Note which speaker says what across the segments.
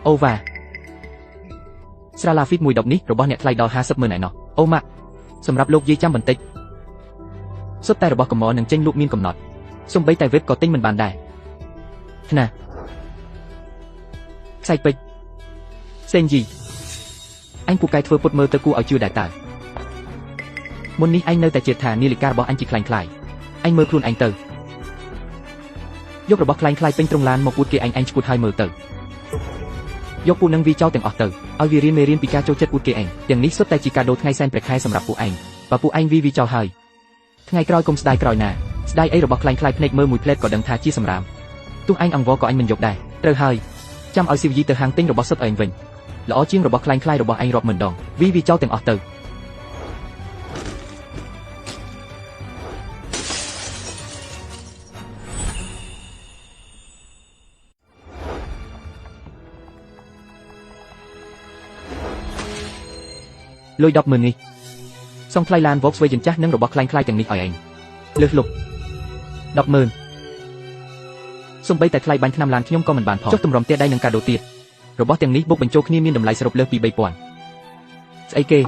Speaker 1: អូវ៉ាស្រាឡាហ្វីតមួយដប់នេះរបស់អ្នកថ្លៃដល់50,000 ឯណោះអូម៉ាក់សម្រាប់លោកយាយចាំបន្តិចសុទ្ធតែរបស់កំមនឹងចេញលក់មានកំណត់សូម្បីតែវេបក៏ទិញមិនបានដែរណាខ្សែពេជ្រសេងជីអញពូកែធ្វើពុតមើលទៅគួរឲ្យជឿដែរតើមុននេះអញនៅតែជឿថានាឡិការបស់អញជាខ្លាំងអញមើលខ្លួនអញទៅយករបស់ខ្លាំងពេញត្រង់ឡានមកពួតគេអញឈួតហើយមើលទៅយកពូនឹងវាចោលទាំងអស់ទៅឲ្យវារៀនមេរៀនពីការចូលចិត្តពួតគេឯងទាំងនេះសុទ្ធតែជាកាដូថ្ងៃសែនព្រះខែសម្រាប់ពួកឯងបើពួកឯងវាចោលហើយថ្ងៃក្រោយកុំស្ដាយក្រោយណាស្ដាយអីរបស់ខ្លាំងភ្នែកមើលមួយផ្លែតក៏ដឹងថាជាសម្រាមទោះឯងអង្វរក៏អញមិនយកដែរត្រូវហើយចាំឲ្យស៊ីវីទៅហាងទិញរបស់សុទ្ធឯងវិញល្អជាងរបស់ខ្លាំងរបស់ឯងរាប់ម៉ឺនដងវាចោលទាំងអស់ទៅលុយ10,000នេះសងថ្លៃឡាន Volkswagen ចាស់និងរបស់ខ្លាំងទាំងនេះឲ្យឯងលើសលុប10,000សំបីតែថ្លៃបាញ់ឆ្នាំឡានខ្ញុំក៏មិនបានផងចុះតម្រុំទៀតដៃនឹងកាដូទៀតរបស់ទាំងនេះបុកបញ្ចូលគ្នាមានតម្លៃសរុបលើសពី 3,000 ស្អីគេ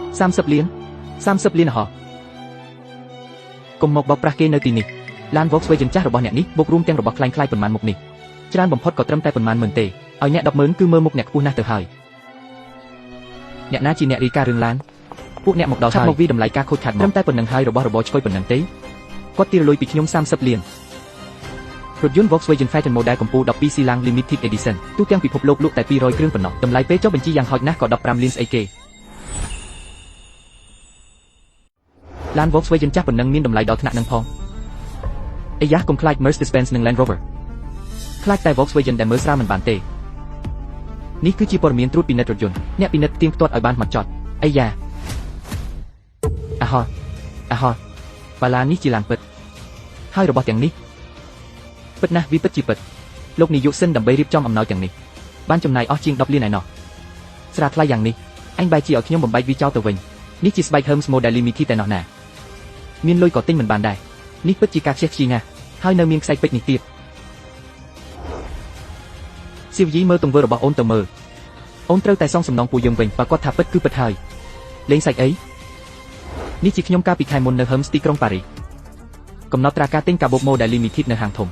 Speaker 1: 30 លាន30 លានហ៎កុំមកបោកប្រាស់គេនៅទីនេះឡាន Volkswagen ចាស់របស់អ្នកនេះបុករួមទាំងរបស់ខ្លាំងប៉ុន្មានមុខនេះច្រើនបំផុតក៏ត្រឹមតែប៉ុន្មានម៉ឺនទេឲ្យអ្នក10,000គឺមើលមុខអ្នកខ្ពស់ណាស់ទៅហើយអ្នកណាជាអ្នករីការឿងឡានពួកអ្នកមកដល់ឆាប់មកវិតម្លៃការខូចខាតត្រឹមតែប៉ុណ្្នឹងហើយរបស់របរឆ្កុយប៉ុណ្្នឹងទេគាត់ទារលុយពីខ្ញុំ30 លានរថយន្ត Volkswagen Phaeton Model កម្ពុជា12 សីឡាំង Limited Edition ទូទាំងពិភពលោកលក់តែ200គ្រឿងប៉ុណ្ណោះតម្លៃពេលចុះបញ្ជីយ៉ាងហោចណាស់ក៏15 លានស្អីគេឡាន Volkswagen ចាស់ប៉ុណ្ណឹងមានតម្លៃដល់ថ្នាក់នឹងផងអាយ៉ាកុំខ្លាច Mercedes-Benz និង Land Rover ខ្លាចតែ Volkswagen ដែលមើលស្រាលមិនបានទេនេះគឺជាព័ត៌មានត្រួតពិនិត្យរថយន្តអ្នកពិនិត្យទៀងទាត់ឲ្យបានហ្មត់ចត់អាយ៉ាអាហោបាឡាននេះជាឡានពិតហើយរបស់ទាំងនេះពិតណាស់វាពិតជាពិតលោកនាយកសិនដើម្បីរៀបចំអំណោយទាំងនេះបានចំណាយអស់ជាង10 លានឯណោះស្រាថ្លៃយ៉ាងនេះអញបែរជាឲ្យខ្ញុំបំបែកវាចោលទៅវិញនេះជាស្បែក Hermes Model Limited តែណោះណាមានលុយក៏ទិញមិនបានដែរនេះពិតជាការខ្ជិះខ្ជាយណាស់ហើយនៅមានខ្សែពេជ្រនេះទៀតសៀវយីមើលទង្វើរបស់អូនទៅមើលអូនត្រូវតែសងសំណងពួកយើងវិញបើគាត់ថាពិតគឺពិតហើយលេងសាច់អីនេះជាខ្ញុំកាលពីខែមុននៅ Hermes ទីក្រុងប៉ារីសកំណត់ត្រាការទិញកាបូប Model Limited នៅហាងធំ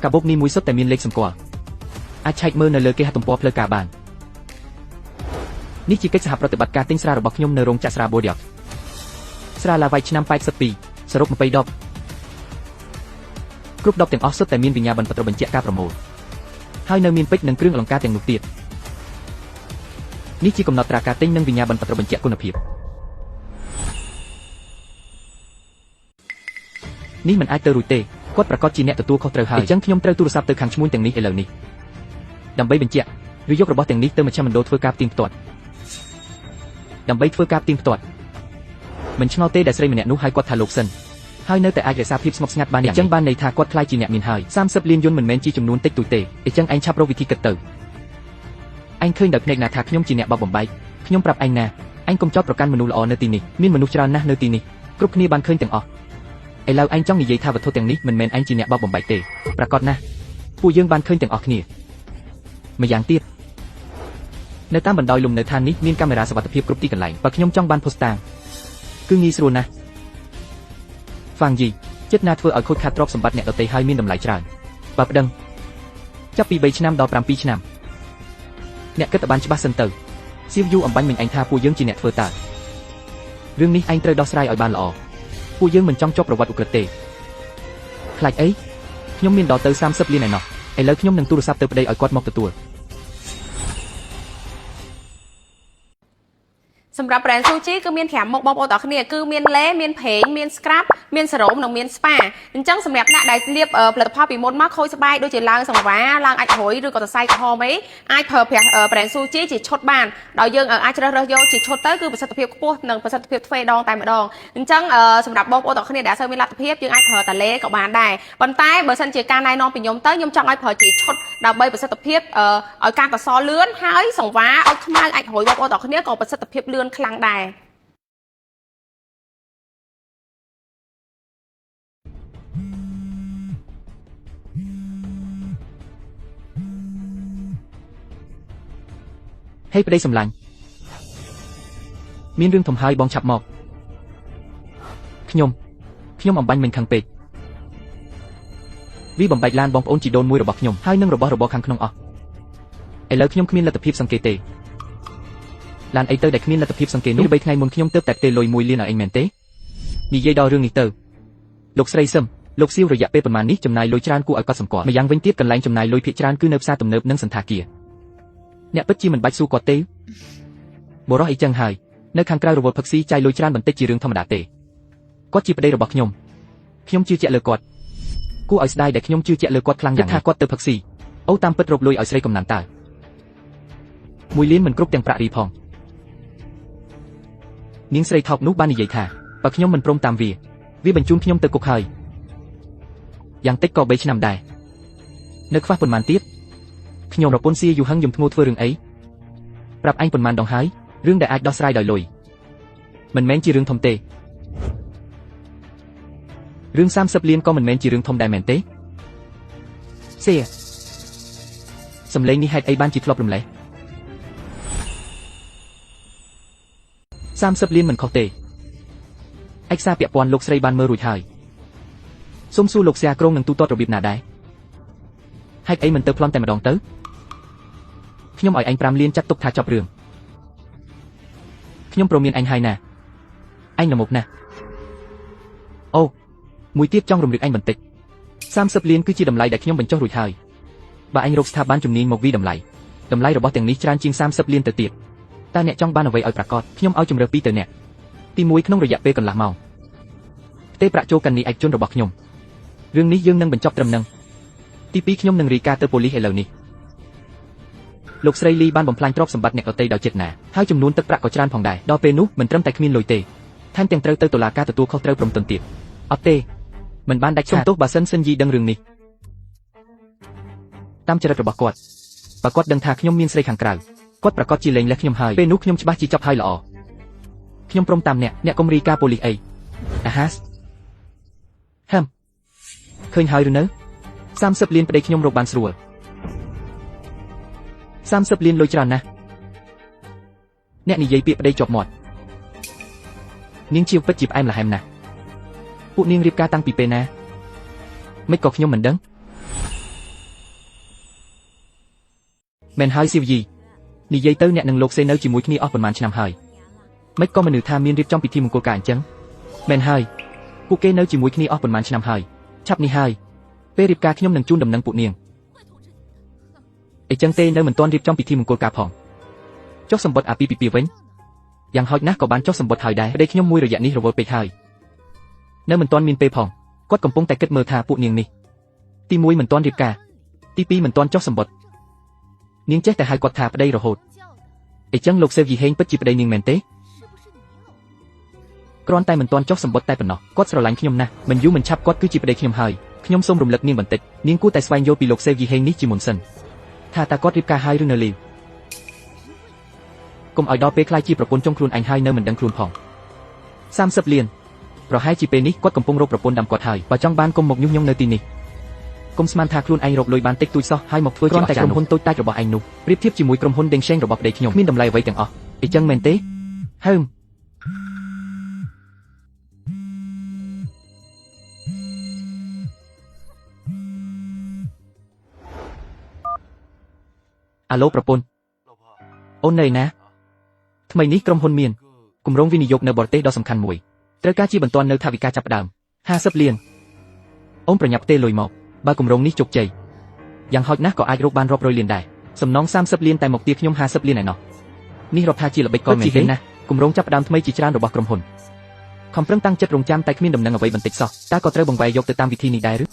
Speaker 1: កាបូបនេះមួយសុទ្ធតែមានលេខសម្គាល់អាចឆែកមើលនៅលើគេហទំព័រផ្លូវការបាននេះជាកិច្ចសហប្រតិបត្តិការទិញស្រារបស់ខ្ញុំនៅរោងចក្រស្រា Bodyok ស្រាឡាវៃឆ្នាំ82សរុប20ដបគ្រប់ដបទាំងអស់សុទ្ធតែមានវិញ្ញាបនបត្របញ្ជាក់ការប្រមូលហើយនៅមានពេជ្រនិងគ្រឿងអលង្ការទាំងនោះទៀតនេះជាកំណត់ត្រាការទិញនិងវិញ្ញាបនបត្របញ្ជាក់គុណភាពនេះមិនអាចទៅរួចទេគាត់ប្រកាសជាអ្នកទទួលខុសត្រូវហើយអញ្ចឹងខ្ញុំត្រូវទូរស័ព្ទទៅខាងឈ្មួញទាំងនេះឥឡូវនេះដើម្បីបញ្ជាក់ឬយករបស់ទាំងនេះទៅមជ្ឈមណ្ឌលធ្វើការផ្ទៀងផ្ទាត់ដើម្បីធ្វើការផ្ទៀងផ្ទាត់មិនឆ្ងល់ទេដែលស្រីម្នាក់នោះហៅគាត់ថាលោកសិនហើយនៅតែអាចរក្សាភាពស្ងប់ស្ងាត់បានយ៉ាងនេះអញ្ចឹងបានន័យថាគាត់ខ្លាចជាអ្នកមានហើយ30 លានយន្តមិនមែនជាចំនួនតិចតួចទេអញ្ចឹងឯងឆាប់រកវិធីគិតទៅឯងឃើញដោយភ្នែកណាថាខ្ញុំជាអ្នកបោកបំបែកខ្ញុំប្រាប់ឯងណាឯងកុំចោទប្រកាន់មនុស្សល្អនៅទីនេះមានមនុស្សច្រើនណាស់នៅទីនេះគ្រប់គ្នាបានឃើញទាំងអស់ឥឡូវឯងចង់និយាយថាវត្ថុទាំងនេះមិនមែនឯងជាអ្នកបោកបំបែកទេប្រកាសណាស់ពួកយើងបានឃើញទាំងអស់គ្នាម្យ៉ាងទៀតនៅតាមបណ្ដោយលំនៅឋាននេះមានកាមេរ៉ាសុវត្ថិភាពគ្រប់ទីកន្លែងបើខ្ញុំចង់បានផូស្តាងគឺងាយស្រួលណាស់ហ្វាងយីចិត្តណាធ្វើឲ្យខូចខាតទ្រព្យសម្បត្តិអ្នកដទៃហើយមានតម្លៃច្រើនបើប្តឹងចាប់ពី3ឆ្នាំដល់7ឆ្នាំអ្នកគិតតែបានច្បាស់សិនទៅសៀវយូអំបញ្ញមិញឯងថាពួកយើងជាអ្នកធ្វើតើរឿងនេះឯងត្រូវដោះស្រាយឲ្យបានល្អពួកយើងមិនចង់ជាប់ប្រវត្តិឧក្រិដ្ឋទេខ្លាចអីខ្ញុំមានដល់ទៅ30 លានឯណោះឥឡូវខ្ញុំនឹងទូរស័ព្ទទៅប្តីឲ្យគាត់មកទទួល
Speaker 2: សម្រាប់ brand Sushi គឺមាន5មុខបងប្អូនទាំងគ្នាគឺមានលេមានប្រេងមាន scrub មានសេរ៉ូមនិងមាន spa អញ្ចឹងសម្រាប់អ្នកដែលលាបផលិតផលពីមុនមកខូចស្បែកដូចជាឡើងសង្វារឡើងអាចរុយឬក៏សរសៃក្រហមអីអាចប្រើប្រាស់ brand Sushi ជាឈុតបានដោយយើងអាចជ្រើសរើសយកជាឈុតទៅគឺប្រសិទ្ធភាពខ្ពស់និងប្រសិទ្ធភាពទ្វេដងតែម្ដងអញ្ចឹងសម្រាប់បងប្អូនទាំងគ្នាដែលអត់សូវមានលទ្ធភាពយើងអាចប្រើតាលេក៏បានដែរប៉ុន្តែបើសិនជាការណែនាំពីខ្ញុំទៅខ្ញុំចង់ឲ្យប្រើជាឈុតដើម្បីប្រសិទ្ធភាពឲ្យការកសលលឿនហើយសង្វារឲ្យខ្មៅអាចរុយបងប្អូនទាំងគ្នាក៏ប្រសិទ្ធភាពលឿនខ្លាំងដែរ
Speaker 1: ហេប្តីសម្លាញ់មានរឿងធំហើយបងឆាប់មកខ្ញុំអំបាញ់មិញខាងពេកវាបំបែកឡានបងប្អូនជីដូនមួយរបស់ខ្ញុំហើយនឹងរបស់របរខាងក្នុងអស់ឥឡូវខ្ញុំគ្មានលទ្ធភាពសង្កេតទេឡានអីទៅដែលគ្មានលទ្ធភាពសង្កេតនោះ3ថ្ងៃមុនខ្ញុំទើបតែទេលុយ1លានឲ្យឯងមែនទេនិយាយដល់រឿងនេះទៅលោកស្រីសឹមលោកសៀវរយៈពេលប្រហែលនេះចំណាយលុយច្រើនគួរឲ្យកត់សម្គាល់ម្យ៉ាងវិញទៀតកន្លែងចំណាយលុយភាគច្រើនគឺនៅផ្សារទំនើបនិងសន្តាគារអ្នកពិតជាមិនបាច់សួរគាត់ទេបរិះអីចឹងហើយនៅខាងក្រៅរវល់ផឹកស៊ីចាយលុយច្រើនបន្តិចជារឿងធម្មតាទេគាត់ជាប្តីរបស់ខ្ញុំជឿជាក់លើគាត់គួរឲ្យស្ដាយដែលខ្ញុំជឿជាក់លើគាត់ខ្លាំងយ៉ាងថាគាត់ទៅផឹកស៊ីអូតាមពិតរកលុយឲ្យស្រីកំណានតើ1លានមិនគ្រប់ទាំងប្រាក់រីផងនាងស្រីថោកនោះបាននិយាយថាបើខ្ញុំមិនព្រមតាមវាបញ្ជូនខ្ញុំទៅគុកហើយយ៉ាងតិចក៏3ឆ្នាំដែរនៅខ្វះប៉ុន្មានទៀតខ្ញុំរពន្ធសៀយូហឹងយំធ្ងន់ធ្វើរឿងអីប្រាប់អញប៉ុន្មានដងហើយរឿងដែលអាចដោះស្រាយដោយលុយមិនមែនជារឿងធំទេរឿង30លានក៏មិនមែនជារឿងធំដែរមែនទេសៀសំឡេងនេះហេតុអីបានជាធ្លាប់រំលេះ30លានមិនខុសទេឯកសារពាក់ព័ន្ធលោកស្រីបានមើលរួចហើយសូមសួរលោកសៀក្រុងនឹងទូទាត់របៀបណាដែរហេតុអីមិនទៅប្លន់តែម្ដងទៅខ្ញុំឲ្យអញ5លានចាត់ទុកថាចប់រឿងខ្ញុំព្រមមានអញហើយណាអញនៅមុខណាអូមួយទៀតចង់រំលឹកអញបន្តិច30លានគឺជាតម្លៃដែលខ្ញុំបញ្ចុះរួចហើយបើអញរកស្ថាប័នជំនាញមកវិតម្លៃរបស់ទាំងនេះច្រើនជាង30លានទៅទៀតតើអ្នកចង់បានអ្វីឲ្យប្រាកដខ្ញុំឲ្យជំរឿ2ទៅអ្នកទី1ក្នុងរយៈពេលកន្លះម៉ោងផ្ទេរប្រាក់ចូលកាន់នីឯកជនរបស់ខ្ញុំរឿងនេះយើងនឹងបញ្ចប់ត្រឹមនឹងទី2ខ្ញុំនឹងរាយការណ៍ទៅប៉ូលីសឥឡូវនេះលោកស្រីលីបានបំផ្លាញទ្រព្យសម្បត្តិអ្នកដទៃដោយចេតនាហើយចំនួនទឹកប្រាក់ក៏ច្រើនផងដែរដល់ពេលនោះមិនត្រឹមតែគ្មានលុយទេថែមទាំងត្រូវទៅតុលាការទទួលខុសត្រូវព្រមទាំងទៀតអត់ទេមិនបានដាច់ខាតទោះបើសិនយីដឹងរឿងនេះតាមចរិតរបស់គាត់បើគាត់ដឹងថាខ្ញុំមានស្រីខាងក្រៅគាត់ប្រកាសជាលែងលះខ្ញុំហើយពេលនោះខ្ញុំច្បាស់ជាចាប់ហើយល្អខ្ញុំព្រមតាមអ្នកកុំរាយការណ៍ប៉ូលីសអីអាហាសឃើញហើយឬនៅ30លានប្តីខ្ញុំរកបានស្រួល30លានលុយច្រើនណាស់អ្នកនិយាយពាក្យប្តីជាប់មាត់នាងជាពិតជាផ្អែមល្ហែមណាស់ពួកនាងរៀបការតាំងពីពេលណាមិនក៏ខ្ញុំមិនដឹងមែនហើយស៊ីវយីនិយាយទៅអ្នកនឹងលោកសេនៅជាមួយគ្នាអស់ប្រហែលឆ្នាំហើយមិនក៏មនុស្សថាមានរៀបចំពិធីមង្គលការអញ្ចឹងមែនហើយពួកគេនៅជាមួយគ្នាអស់ប្រហែលឆ្នាំហើយឆាប់នេះហើយពេលរៀបការខ្ញុំនឹងជូនដំណឹងពួកនាងអីចឹងទេនៅមិនទាន់រៀបចំពិធីមង្គលការផងចុះសម្បត្តិអាពីពីវិញយ៉ាងហោចណាស់ក៏បានចុះសម្បត្តិហើយដែរប្តីខ្ញុំមួយរយៈនេះរវល់ពេកហើយនៅមិនទាន់មានពេលផងគាត់កំពុងតែគិតមើលថាពួកនាងនេះទី1មិនទាន់រៀបការទី2មិនទាន់ចុះសម្បត្តិនាងចេះតែហៅគាត់ថាប្តីរហូតអីចឹងលោកសេវយីហេងពិតជាប្តីនាងមែនទេគ្រាន់តែមិនទាន់ចុះសម្បត្តិតែប៉ុណ្ណោះគាត់ស្រឡាញ់ខ្ញុំណាស់មិនយូរមិនឆាប់គាត់គឺជាប្តីខ្ញុំហើយខ្ញុំសូមរំលឹកនាងបន្តិចនាងគួរតែស្វែងយល់ពីលោកសេវយីហេងនេះជាមុនសិនថាតើគាត់រៀបការហើយឬនៅលីវកុំឲ្យដល់ពេលខ្លាចជាប្រពន្ធចុងខ្លួនអញហើយនៅមិនដឹងខ្លួនផង30លានប្រហែលជាពេលនេះគាត់កំពុងរកប្រពន្ធដាំគាត់ហើយបើចង់បានកុំមកញុះញង់នៅទីនេះកុំស្មានថាខ្លួនឯងរកលុយបានតិចតួចសោះហើយមកធ្វើជាតែក្រុមហ៊ុនតូចតាចរបស់ឯងនោះប្រៀបធៀបជាមួយក្រុមហ៊ុនដេងឆេងរបស់ប្តីខ្ញុំមានតម្លៃអ្វីទាំងអស់អីចឹងមែនទេហើមអាឡូប្រពន្ធអូននៅណាថ្មីនេះក្រុមហ៊ុនមានគម្រោងវិនិយោគនៅបរទេសដ៏សំខាន់មួយត្រូវការជាបន្ទាន់នៅថវិកាចាប់ផ្ដើម50លានអូនប្រញាប់ផ្ទេរលុយមកបើគម្រោងនេះជោគជ័យយ៉ាងហោចណាស់ក៏អាចរកបានរាប់រយលានដែរសំណង30លានតែមកទាខ្ញុំ50លានឯណោះនេះរាប់ថាជាល្បិចកលមែនទេណាគម្រោងចាប់ផ្ដើមថ្មីជាច្រើនរបស់ក្រុមហ៊ុនខំប្រឹងតាំងចិត្តរងចាំតែគ្មានដំណឹងអ្វីបន្តិចសោះតើក៏ត្រូវបង្វែរយកទៅតាមវិធីនេះដែរឬ